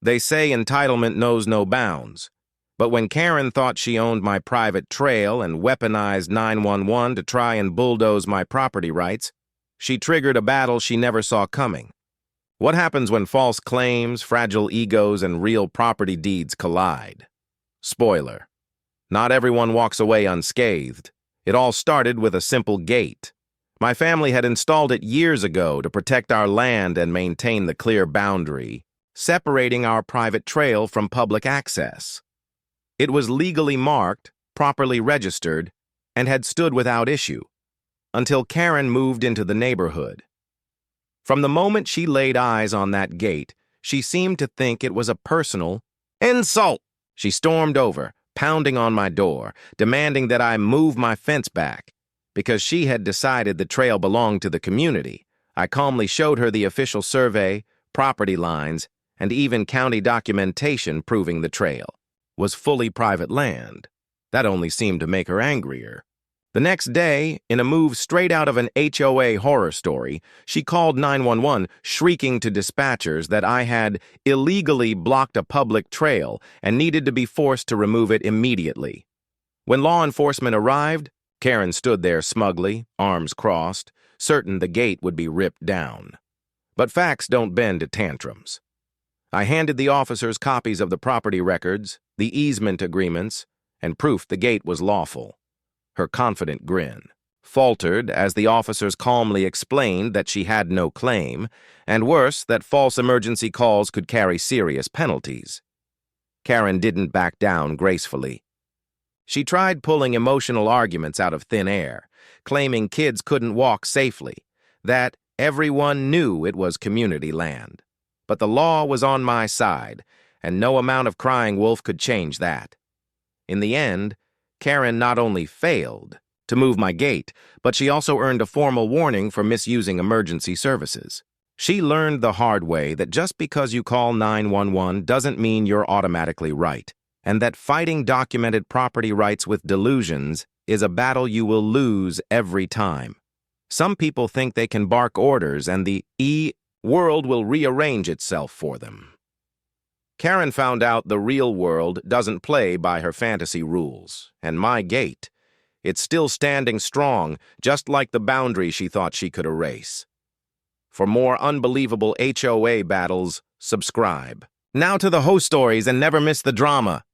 They say entitlement knows no bounds. But when Karen thought she owned my private trail and weaponized 911 to try and bulldoze my property rights, she triggered a battle she never saw coming. What happens when false claims, fragile egos, and real property deeds collide? Spoiler: not everyone walks away unscathed. It all started with a simple gate. My family had installed it years ago to protect our land and maintain the clear boundary, separating our private trail from public access. It was legally marked, properly registered, and had stood without issue, until Karen moved into the neighborhood. From the moment she laid eyes on that gate, she seemed to think it was a personal insult. She stormed over, pounding on my door, demanding that I move my fence back. Because she had decided the trail belonged to the community, I calmly showed her the official survey, property lines, and even county documentation proving the trail was fully private land. That only seemed to make her angrier. The next day, in a move straight out of an HOA horror story, she called 911, shrieking to dispatchers that I had illegally blocked a public trail and needed to be forced to remove it immediately. When law enforcement arrived, Karen stood there smugly, arms crossed, certain the gate would be ripped down. But facts don't bend to tantrums. I handed the officers copies of the property records, the easement agreements, and proof the gate was lawful. Her confident grin faltered as the officers calmly explained that she had no claim, and worse, that false emergency calls could carry serious penalties. Karen didn't back down gracefully. She tried pulling emotional arguments out of thin air, claiming kids couldn't walk safely, that everyone knew it was community land. But the law was on my side, and no amount of crying wolf could change that. In the end, Karen not only failed to move my gate, but she also earned a formal warning for misusing emergency services. She learned the hard way that just because you call 911 doesn't mean you're automatically right, and that fighting documented property rights with delusions is a battle you will lose every time. Some people think they can bark orders and the world will rearrange itself for them. Karen found out the real world doesn't play by her fantasy rules, and my gate, it's still standing strong, just like the boundary she thought she could erase. For more unbelievable HOA battles, subscribe. Now to the host stories and never miss the drama.